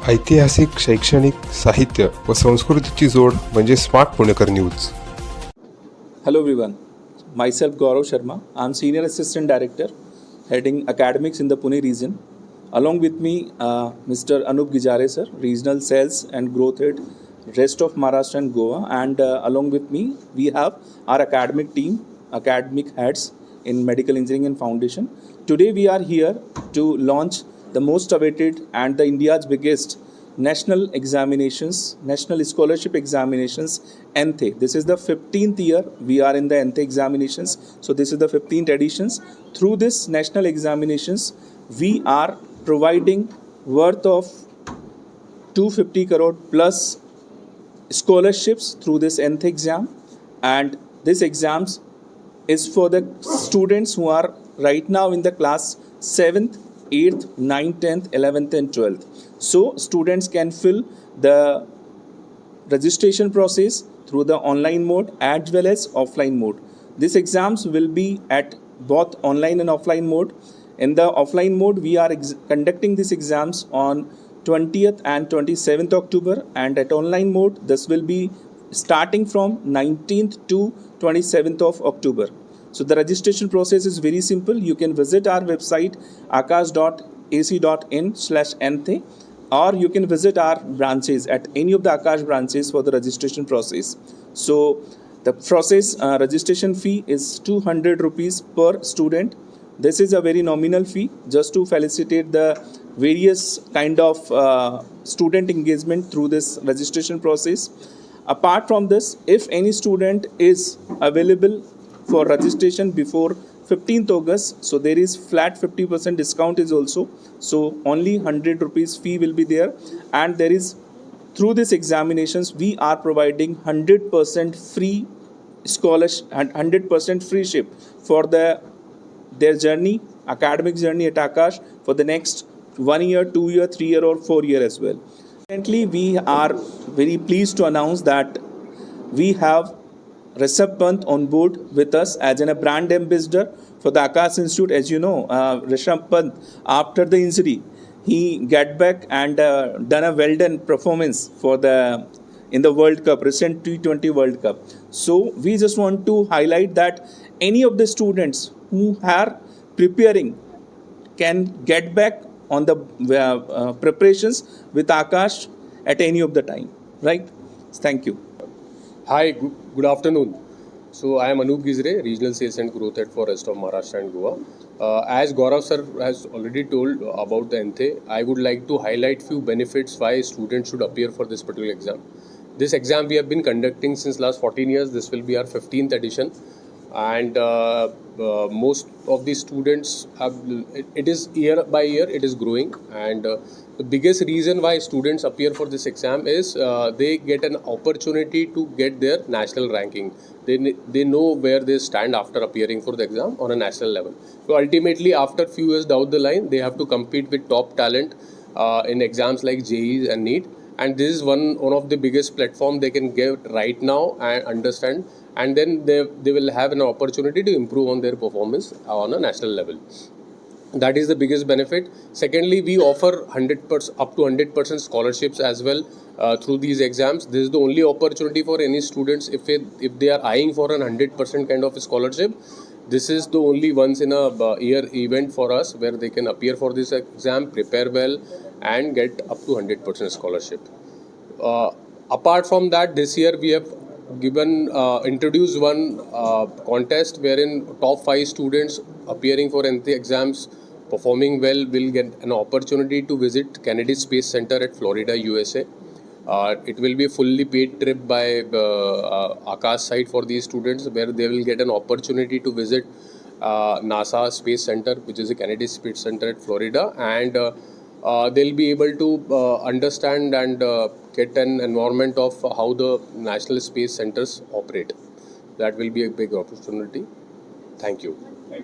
ऐतिहासिक, शैक्षणिक, साहित्य व संस्कृतीची जोड म्हणजे smart Punekar news. Hello everyone, myself Gaurav Sharma. I'm Senior Assistant Director heading academics in the Pune region. Along with me, Mr. Anup Gijare sir, Regional Sales and Growth Head, rest of Maharashtra and Goa. And along with me, we have our academic team, academic heads in Medical Engineering and Foundation. Today we are here to launch the most awaited and the India's biggest national examinations, national scholarship examinations, NTHE. This is the 15th year we are in the NTHE examinations. So this is the 15th editions. Through this national examinations, we are providing worth of 250 crore plus scholarships through this NTHE exam. And this exams is for the students who are right now in the class 7th, 8th, 9th, 10th, 11th and 12th. So students can fill the registration process through the online mode as well as offline mode. These exams will be at both online and offline mode. In the offline mode, we are conducting these exams on 20th and 27th October, and at online mode, this will be starting from 19th to 27th of October. So the registration process is very simple. You can visit our website akash.ac.in/NTHE, or you can visit our branches at any of the Akash branches for the registration process. So the process registration fee is 200 rupees per student. This is a very nominal fee just to facilitate the various kind of student engagement through this registration process. Apart from this, if any student is available for registration before 15th August, so there is flat 50% discount is also. So only 100 rupees fee will be there, and there is, through these examinations, we are providing 100% free scholarship and 100% free ship for their journey, academic journey at Akash for the next 1 year, 2 year, 3 year or 4 year as well. Currently, we are very pleased to announce that we have Rishabh Pant on board with us as a brand ambassador for the Akash Institute. As you know, Rishabh Pant, after the injury, he get back and done a well done performance for in the World Cup, recent T20 World Cup. So we just want to highlight that any of the students who are preparing can get back on the preparations with Akash at any of the time. Right? Thank you. Hi, good afternoon. So I am Anup Gijare, Regional Sales and Growth Head for rest of Maharashtra and Goa. As Gaurav sir has already told about the NTHE, I would like to highlight few benefits why students should appear for this particular exam. This exam we have been conducting since last 14 years. This will be our 15th edition, and most of the students have, it is year by year it is growing, and the biggest reason why students appear for this exam is they get an opportunity to get their national ranking. They know where they stand after appearing for the exam on a national level. So ultimately, after few years down the line, they have to compete with top talent in exams like JEE and NEET, and this is one of the biggest platform they can get right now and understand, and then they will have an opportunity to improve on their performance on a national level. That is the biggest benefit. Secondly, we offer 100% up to 100% scholarships as well through these exams. This is the only opportunity for any students if they are eyeing for an 100% kind of scholarship. This is the only once in a year event for us where they can appear for this exam, prepare well, and get up to 100% scholarship. Apart from that, this year we have introduced one contest wherein top 5 students appearing for NTHE exams performing well will get an opportunity to visit Kennedy Space Center at Florida, USA. It will be a fully paid trip by Akash side for these students, where they will get an opportunity to visit NASA Space Center, which is a Kennedy Space Center at Florida, and they'll be able to understand and get an environment of how the national space centers operate. That will be a big opportunity. Thank you.